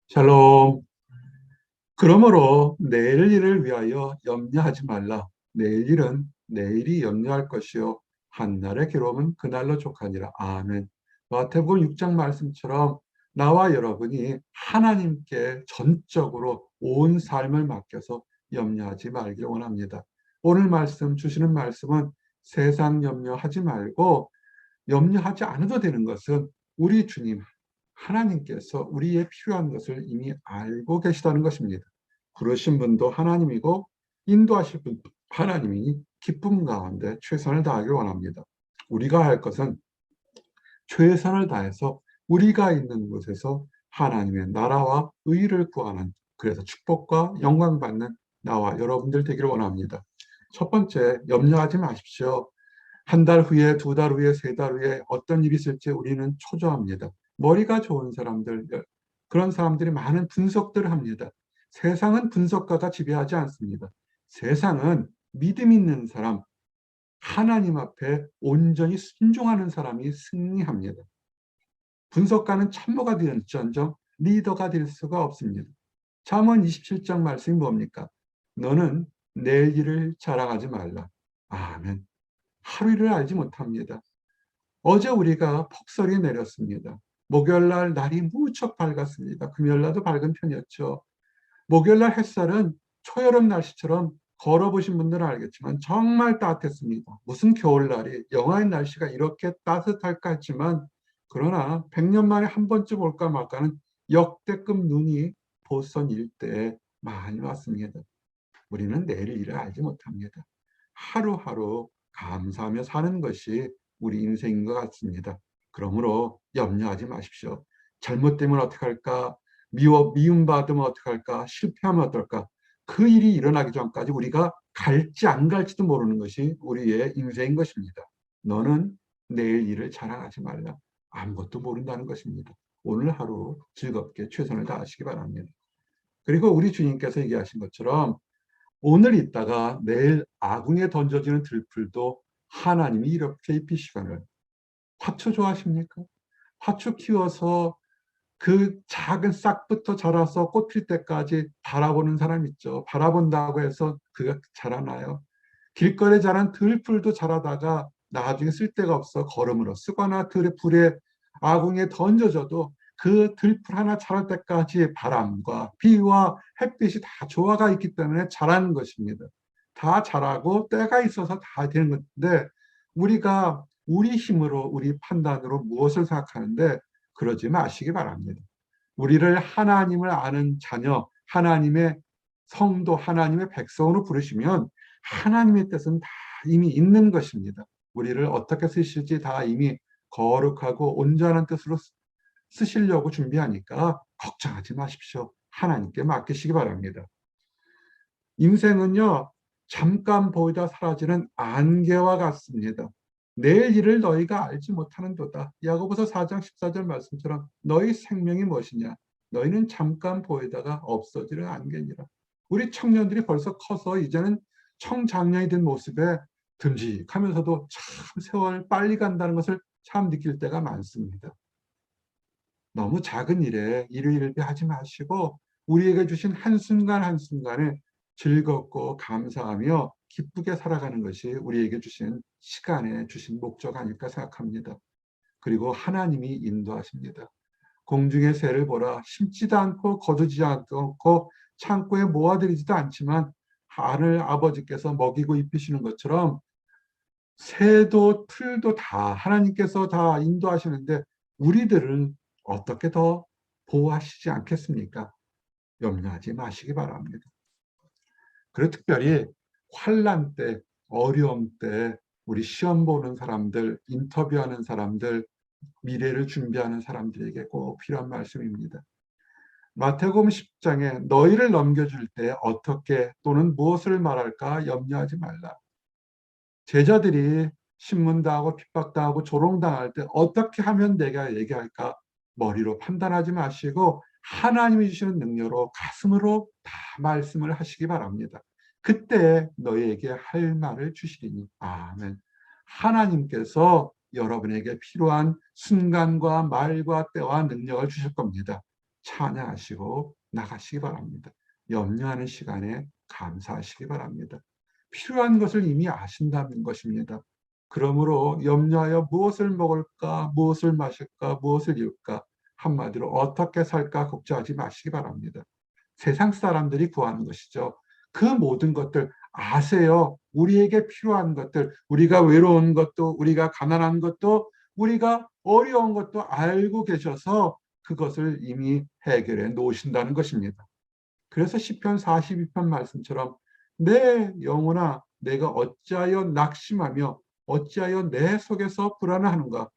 샬롬. 그러므로 내일 일을 위하여 염려하지 말라. 내일 일은 내일이 염려할 것이요 한날의 괴로움은 그날로 족하니라. 아멘. 마태복음 6장 말씀처럼 나와 여러분이 하나님께 전적으로 온 삶을 맡겨서 염려하지 말기를 원합니다. 오늘 말씀 주시는 말씀은 세상 염려하지 말고 염려하지 않아도 되는 것은 우리 주님 하나님께서 우리의 필요한 것을 이미 알고 계시다는 것입니다. 부르신 분도 하나님이고 인도하실 분도 하나님이니 기쁨 가운데 최선을 다하길 원합니다. 우리가 할 것은 최선을 다해서 우리가 있는 곳에서 하나님의 나라와 의를 구하는, 그래서 축복과 영광 받는 나와 여러분들 되기를 원합니다. 첫 번째, 염려하지 마십시오. 한 달 후에, 두 달 후에, 세 달 후에 어떤 일이 있을지 우리는 초조합니다. 머리가 좋은 사람들, 그런 사람들이 많은 분석들을 합니다. 세상은 분석가가 지배하지 않습니다. 세상은 믿음 있는 사람, 하나님 앞에 온전히 순종하는 사람이 승리합니다. 분석가는 참모가 되었지언정 리더가 될 수가 없습니다. 잠언 27장 말씀이 뭡니까? 너는 내일 일을 자랑하지 말라. 아멘. 하루 일을 알지 못합니다. 어제 우리가 폭설이 내렸습니다. 목요일날 날이 무척 밝았습니다. 금요일날도 밝은 편이었죠. 목요일날 햇살은 초여름 날씨처럼 걸어보신 분들은 알겠지만 정말 따뜻했습니다. 무슨 겨울날이 영하의 날씨가 이렇게 따뜻할까 했지만, 그러나 100년 만에 한 번쯤 올까 말까는 역대급 눈이 보선 일대에 많이 왔습니다. 우리는 내일 일을 알지 못합니다. 하루하루 감사하며 사는 것이 우리 인생인 것 같습니다. 그러므로 염려하지 마십시오. 잘못되면 어떡할까? 미움받으면 어떡할까? 실패하면 어떨까? 그 일이 일어나기 전까지 우리가 갈지 안 갈지도 모르는 것이 우리의 인생인 것입니다. 너는 내일 일을 자랑하지 말라. 아무것도 모른다는 것입니다. 오늘 하루 즐겁게 최선을 다하시기 바랍니다. 그리고 우리 주님께서 얘기하신 것처럼 오늘 있다가 내일 아궁에 던져지는 들풀도 하나님이 이렇게 입히시거늘. 화초 좋아하십니까? 화초 키워서 그 작은 싹부터 자라서 꽃 필 때까지 바라보는 사람 있죠. 바라본다고 해서 그가 자라나요? 길거리에 자란 들풀도 자라다가 나중에 쓸 데가 없어 거름으로 쓰거나 들에 아궁이에 던져져도 그 들풀 하나 자랄 때까지 바람과 비와 햇빛이 다 조화가 있기 때문에 자라는 것입니다. 다 자라고 때가 있어서 다 되는 건데, 우리가 우리 힘으로 우리 판단으로 무엇을 생각하는데 그러지 마시기 바랍니다. 우리를 하나님을 아는 자녀, 하나님의 성도, 하나님의 백성으로 부르시면 하나님의 뜻은 다 이미 있는 것입니다. 우리를 어떻게 쓰실지 다 이미 거룩하고 온전한 뜻으로 쓰시려고 준비하니까 걱정하지 마십시오. 하나님께 맡기시기 바랍니다. 인생은요, 잠깐 보이다 사라지는 안개와 같습니다. 내일 일을 너희가 알지 못하는도다. 야고보서 4장 14절 말씀처럼 너희 생명이 무엇이냐? 너희는 잠깐 보이다가 없어지는 안개니라. 우리 청년들이 벌써 커서 이제는 청장년이 된 모습에 듬직하면서도 참 세월 빨리 간다는 것을 참 느낄 때가 많습니다. 너무 작은 일에 일희일비하지 마시고 우리에게 주신 한순간 한순간에 즐겁고 감사하며 기쁘게 살아가는 것이 우리에게 주신 시간에 주신 목적 아닐까 생각합니다. 그리고 하나님이 인도하십니다. 공중의 새를 보라. 심지도 않고 거두지 않고 창고에 모아들이지도 않지만 하늘 아버지께서 먹이고 입히시는 것처럼 새도 풀도 다 하나님께서 다 인도하시는데 우리들은 어떻게 더 보호하시지 않겠습니까? 염려하지 마시기 바랍니다. 그리고 특별히 환난 때, 어려움 때 우리 시험 보는 사람들, 인터뷰하는 사람들, 미래를 준비하는 사람들에게 꼭 필요한 말씀입니다. 마태복음 10장에 너희를 넘겨줄 때 어떻게 또는 무엇을 말할까 염려하지 말라. 제자들이 신문당하고 핍박당하고 조롱당할 때 어떻게 하면 내가 얘기할까 머리로 판단하지 마시고 하나님이 주시는 능력으로 가슴으로 다 말씀을 하시기 바랍니다. 그때 너희에게 할 말을 주시리니. 아멘. 하나님께서 여러분에게 필요한 순간과 말과 때와 능력을 주실 겁니다. 찬양하시고 나가시기 바랍니다. 염려하는 시간에 감사하시기 바랍니다. 필요한 것을 이미 아신다는 것입니다. 그러므로 염려하여 무엇을 먹을까, 무엇을 마실까, 무엇을 입을까, 한마디로 어떻게 살까 걱정하지 마시기 바랍니다. 세상 사람들이 구하는 것이죠. 그 모든 것들 아세요. 우리에게 필요한 것들, 우리가 외로운 것도, 우리가 가난한 것도, 우리가 어려운 것도 알고 계셔서 그것을 이미 해결해 놓으신다는 것입니다. 그래서 시편 42편 말씀처럼 내 영혼아 내가 어찌하여 낙심하며 어찌하여 내 속에서 불안하는가.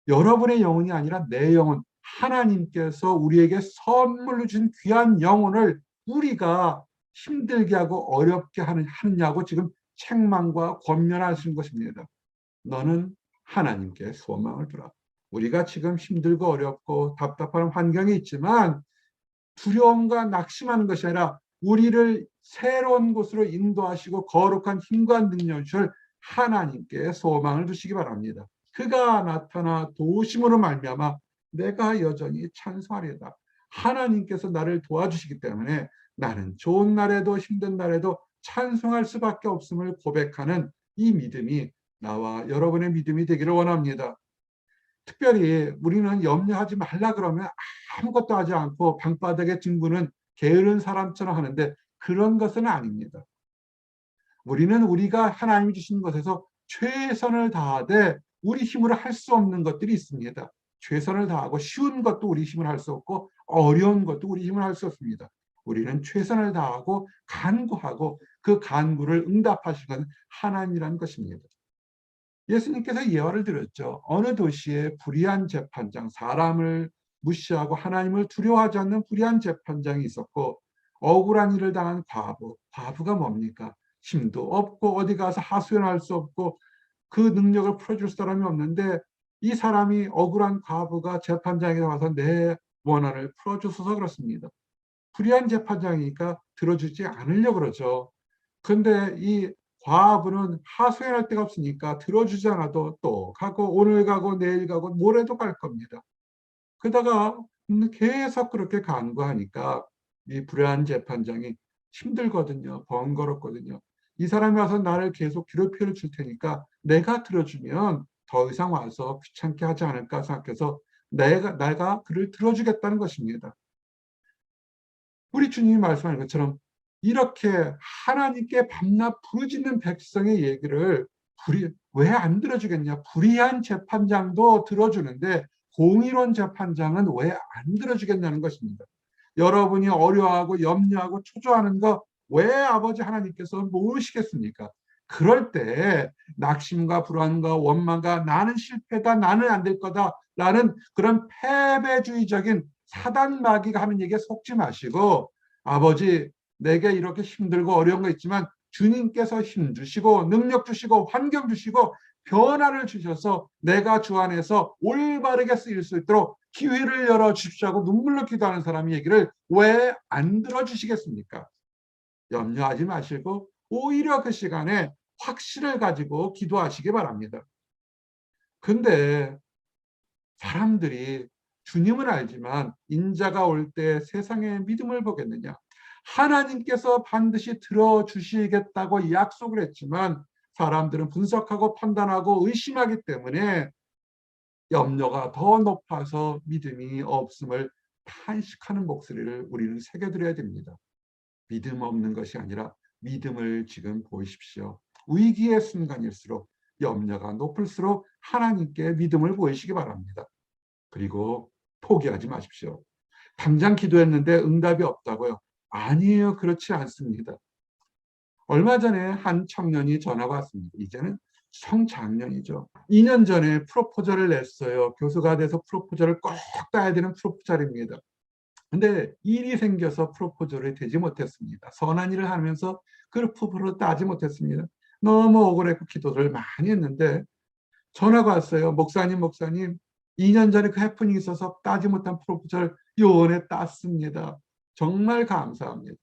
여러분의 영혼이 아니라 내 영혼, 하나님께서 우리에게 선물로 준 귀한 영혼을 우리가 힘들게 하고 어렵게 하느냐고 지금 책망과 권면하시는 것입니다. 너는 하나님께 소망을 두라. 우리가 지금 힘들고 어렵고 답답한 환경이 있지만 두려움과 낙심하는 것이 아니라 우리를 새로운 곳으로 인도하시고 거룩한 힘과 능력을 줄 하나님께 소망을 두시기 바랍니다. 그가 나타나 도우심으로 말미암아 내가 여전히 찬송하리이다. 하나님께서 나를 도와주시기 때문에 나는 좋은 날에도 힘든 날에도 찬송할 수밖에 없음을 고백하는 이 믿음이 나와 여러분의 믿음이 되기를 원합니다. 특별히 우리는 염려하지 말라 그러면 아무것도 하지 않고 방바닥에 뒹구는 게으른 사람처럼 하는데 그런 것은 아닙니다. 우리는 우리가 하나님이 주신 것에서 최선을 다하되 우리 힘으로 할 수 없는 것들이 있습니다. 최선을 다하고 쉬운 것도 우리 힘으로 할 수 없고 어려운 것도 우리 힘으로 할 수 없습니다. 우리는 최선을 다하고 간구하고 그 간구를 응답하실 것은 하나님이라는 것입니다. 예수님께서 예화를 들었죠. 어느 도시에 불의한 재판장, 사람을 무시하고 하나님을 두려워하지 않는 불의한 재판장이 있었고 억울한 일을 당한 과부. 과부가 뭡니까? 힘도 없고 어디 가서 하소연할 수 없고 그 능력을 풀어줄 사람이 없는데 이 사람이 억울한 과부가 재판장에 와서 내 원한을 풀어줘서 그렇습니다. 불의한 재판장이니까 들어주지 않으려고 그러죠. 근데 이 과부는 하소연할 데가 없으니까 들어주지 않아도 또 가고 오늘 가고 내일 가고 모레도 갈 겁니다. 그러다가 계속 그렇게 간구하니까 이 불의한 재판장이 힘들거든요. 번거롭거든요. 이 사람이 와서 나를 계속 괴롭혀를 줄 테니까 내가 들어주면 더 이상 와서 귀찮게 하지 않을까 생각해서 내가 그를 들어주겠다는 것입니다. 우리 주님이 말씀하는 것처럼 이렇게 하나님께 밤낮 부르짖는 백성의 얘기를 왜 안 들어주겠냐? 불의한 재판장도 들어주는데 공의로운 재판장은 왜 안 들어주겠냐는 것입니다. 여러분이 어려워하고 염려하고 초조하는 거 왜 아버지 하나님께서 모르시겠습니까? 그럴 때 낙심과 불안과 원망과 나는 실패다, 나는 안 될 거다 라는 그런 패배주의적인 사단 마귀가 하는 얘기에 속지 마시고 아버지 내게 이렇게 힘들고 어려운 거 있지만 주님께서 힘 주시고 능력 주시고 환경 주시고 변화를 주셔서 내가 주 안에서 올바르게 쓰일 수 있도록 기회를 열어주십시오 하고 눈물로 기도하는 사람의 얘기를 왜 안 들어주시겠습니까? 염려하지 마시고 오히려 그 시간에 확신을 가지고 기도하시기 바랍니다. 근데 사람들이 주님은 알지만 인자가 올 때 세상의 믿음을 보겠느냐? 하나님께서 반드시 들어주시겠다고 약속을 했지만 사람들은 분석하고 판단하고 의심하기 때문에 염려가 더 높아서 믿음이 없음을 탄식하는 목소리를 우리는 새겨드려야 됩니다. 믿음 없는 것이 아니라 믿음을 지금 보이십시오. 위기의 순간일수록 염려가 높을수록 하나님께 믿음을 보이시기 바랍니다. 그리고 포기하지 마십시오. 당장 기도했는데 응답이 없다고요? 아니에요. 그렇지 않습니다. 얼마 전에 한 청년이 전화가 왔습니다. 이제는 청장년이죠. 2년 전에 프로포절을 냈어요. 교수가 돼서 프로포절을 꼭 따야 되는 프로포절입니다. 근데 일이 생겨서 프로포절이 되지 못했습니다. 선한 일을 하면서 그 프로포절을 따지 못했습니다. 너무 억울했고 기도를 많이 했는데 전화가 왔어요. 목사님 2년 전에 그 해프닝이 있어서 따지 못한 프로포절 요번에 땄습니다. 정말 감사합니다.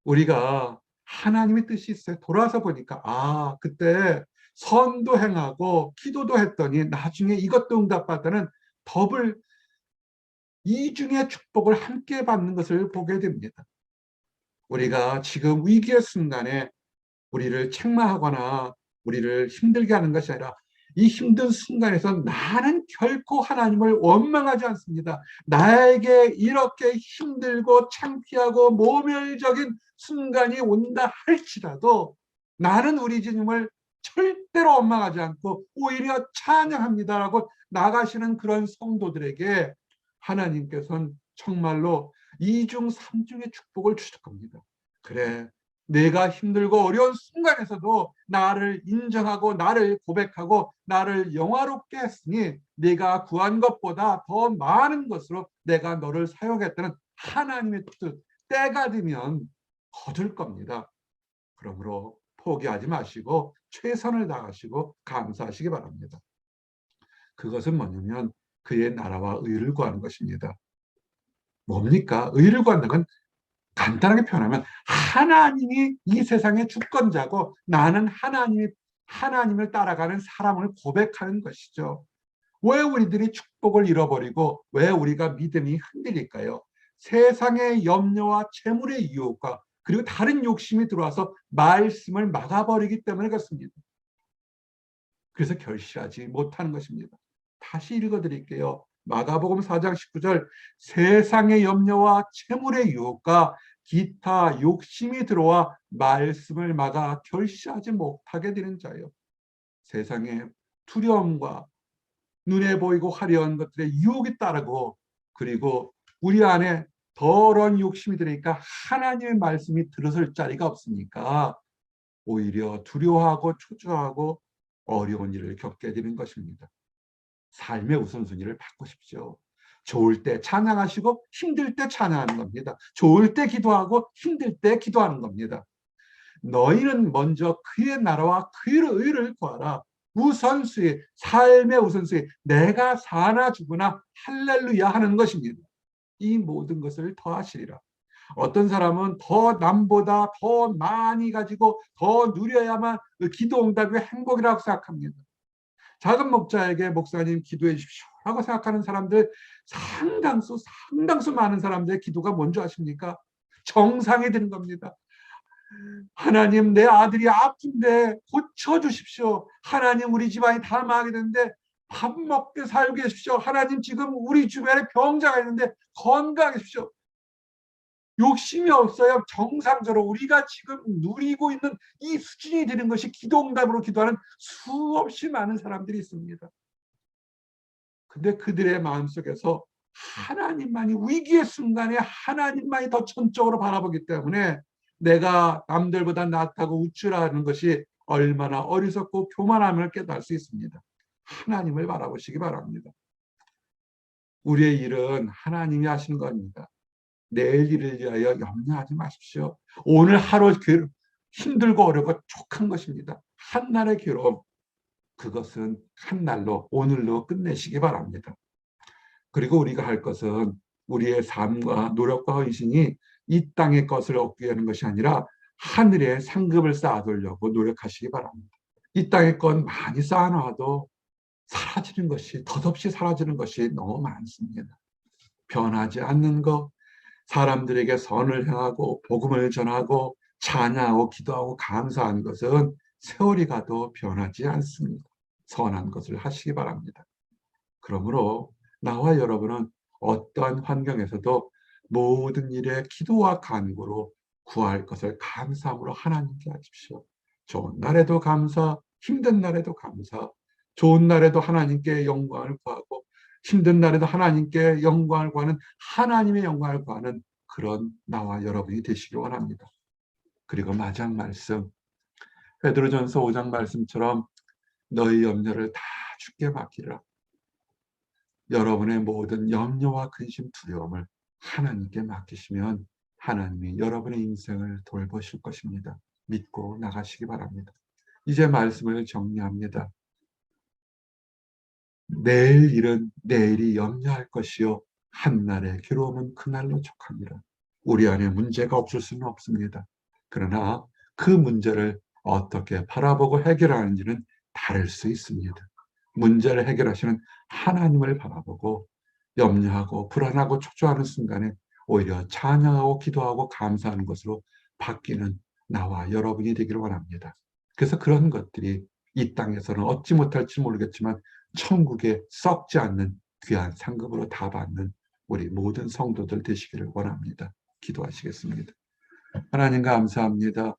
우리가 하나님의 뜻이 있어요. 돌아서 보니까 그때 선도 행하고 기도도 했더니 나중에 이것도 응답받다는 더블 이중의 축복을 함께 받는 것을 보게 됩니다. 우리가 지금 위기의 순간에 우리를 책망하거나 우리를 힘들게 하는 것이 아니라 이 힘든 순간에서 나는 결코 하나님을 원망하지 않습니다. 나에게 이렇게 힘들고 창피하고 모멸적인 순간이 온다 할지라도 나는 우리 주님을 절대로 원망하지 않고 오히려 찬양합니다라고 나가시는 그런 성도들에게 하나님께서는 정말로 이중 삼중의 축복을 주실 겁니다. 그래, 내가 힘들고 어려운 순간에서도 나를 인정하고 나를 고백하고 나를 영화롭게 했으니 네가 구한 것보다 더 많은 것으로 내가 너를 사용했다는 하나님의 뜻, 때가 되면 거둘 겁니다. 그러므로 포기하지 마시고 최선을 다하시고 감사하시기 바랍니다. 그것은 뭐냐면 그의 나라와 의를 구하는 것입니다. 뭡니까? 의를 구한다는 건 간단하게 표현하면 하나님이 이 세상의 주권자고 나는 하나님을 따라가는 사람을 고백하는 것이죠. 왜 우리들이 축복을 잃어버리고 왜 우리가 믿음이 흔들릴까요? 세상의 염려와 재물의 유혹과 그리고 다른 욕심이 들어와서 말씀을 막아버리기 때문에 그렇습니다. 그래서 결실하지 못하는 것입니다. 다시 읽어드릴게요. 마가복음 4장 19절 세상의 염려와 채물의 유혹과 기타 욕심이 들어와 말씀을 막아 결실하지 못하게 되는 자요. 세상의 두려움과 눈에 보이고 화려한 것들의 유혹이 따르고 그리고 우리 안에 더러운 욕심이 들으니까 하나님의 말씀이 들어설 자리가 없으니까 오히려 두려워하고 초조하고 어려운 일을 겪게 되는 것입니다. 삶의 우선순위를 바꾸십시오. 좋을 때 찬양하시고 힘들 때 찬양하는 겁니다. 좋을 때 기도하고 힘들 때 기도하는 겁니다. 너희는 먼저 그의 나라와 그의 의를 구하라. 우선순위, 삶의 우선순위, 내가 사나 죽으나 할렐루야 하는 것입니다. 이 모든 것을 더하시리라. 어떤 사람은 더 남보다 더 많이 가지고 더 누려야만 기도 응답이 행복이라고 생각합니다. 작은 목자에게 목사님 기도해 주십시오 라고 생각하는 사람들 상당수 많은 사람들의 기도가 뭔지 아십니까? 정상이 되는 겁니다. 하나님 내 아들이 아픈데 고쳐주십시오. 하나님 우리 집안이 다 망하게 되는데 밥 먹게 살게 해주십시오. 하나님 지금 우리 주변에 병자가 있는데 건강해 주십시오. 욕심이 없어야 정상적으로 우리가 지금 누리고 있는 이 수준이 되는 것이 기도응답으로 기도하는 수없이 많은 사람들이 있습니다. 근데 그들의 마음속에서 하나님만이 위기의 순간에 하나님만이 더 전적으로 바라보기 때문에 내가 남들보다 낫다고 우쭐하는 것이 얼마나 어리석고 교만함을 깨달을 수 있습니다. 하나님을 바라보시기 바랍니다. 우리의 일은 하나님이 하시는 겁니다. 내일 일을 위하여 염려하지 마십시오. 오늘 하루 힘들고 어렵고 족한 것입니다. 한날의 괴로움, 그것은 한날로 오늘로 끝내시기 바랍니다. 그리고 우리가 할 것은 우리의 삶과 노력과 헌신이 이 땅의 것을 얻기 위한 것이 아니라 하늘의 상급을 쌓아두려고 노력하시기 바랍니다. 이 땅의 것 많이 쌓아놔도 사라지는 것이 덧없이 사라지는 것이 너무 많습니다. 변하지 않는 것, 사람들에게 선을 행하고 복음을 전하고 찬양하고 기도하고 감사한 것은 세월이 가도 변하지 않습니다. 선한 것을 하시기 바랍니다. 그러므로 나와 여러분은 어떠한 환경에서도 모든 일에 기도와 간구로 구할 것을 감사함으로 하나님께 하십시오. 좋은 날에도 감사, 힘든 날에도 감사, 좋은 날에도 하나님께 영광을 구하고 힘든 날에도 하나님께 영광을 구하는 하나님의 영광을 구하는 그런 나와 여러분이 되시길 원합니다. 그리고 마지막 말씀 베드로전서 5장 말씀처럼 너희 염려를 다 주께 맡기라. 여러분의 모든 염려와 근심 두려움을 하나님께 맡기시면 하나님이 여러분의 인생을 돌보실 것입니다. 믿고 나가시기 바랍니다. 이제 말씀을 정리합니다. 내일 일은 내일이 염려할 것이요 한날의 괴로움은 그날로 족합니다. 우리 안에 문제가 없을 수는 없습니다. 그러나 그 문제를 어떻게 바라보고 해결하는지는 다를 수 있습니다. 문제를 해결하시는 하나님을 바라보고 염려하고 불안하고 초조하는 순간에 오히려 찬양하고 기도하고 감사하는 것으로 바뀌는 나와 여러분이 되기를 원합니다. 그래서 그런 것들이 이 땅에서는 얻지 못할지 모르겠지만 천국에 썩지 않는 귀한 상급으로 다 받는 우리 모든 성도들 되시기를 원합니다. 기도하시겠습니다. 하나님 감사합니다.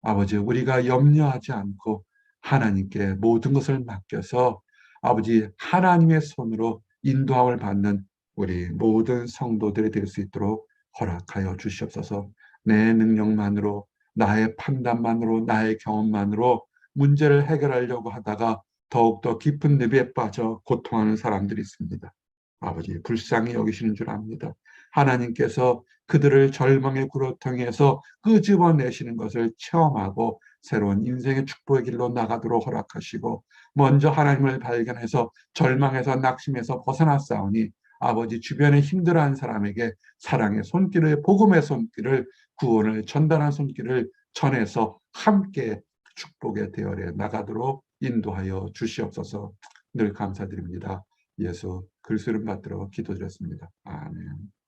아버지, 우리가 염려하지 않고 하나님께 모든 것을 맡겨서 아버지 하나님의 손으로 인도함을 받는 우리 모든 성도들이 될 수 있도록 허락하여 주시옵소서. 내 능력만으로, 나의 판단만으로, 나의 경험만으로 문제를 해결하려고 하다가 더욱더 깊은 늪에 빠져 고통하는 사람들이 있습니다. 아버지, 불쌍히 여기시는 줄 압니다. 하나님께서 그들을 절망의 구렁텅이에서 끄집어내시는 것을 체험하고 새로운 인생의 축복의 길로 나가도록 허락하시고, 먼저 하나님을 발견해서 절망에서 낙심해서 벗어났사오니 아버지 주변에 힘들어하는 사람에게 사랑의 손길을, 복음의 손길을, 구원을 전달한 손길을 전해서 함께 축복의 대열에 나가도록 인도하여 주시옵소서. 늘 감사드립니다. 예수 그리스도를 받들어 기도드렸습니다. 아멘.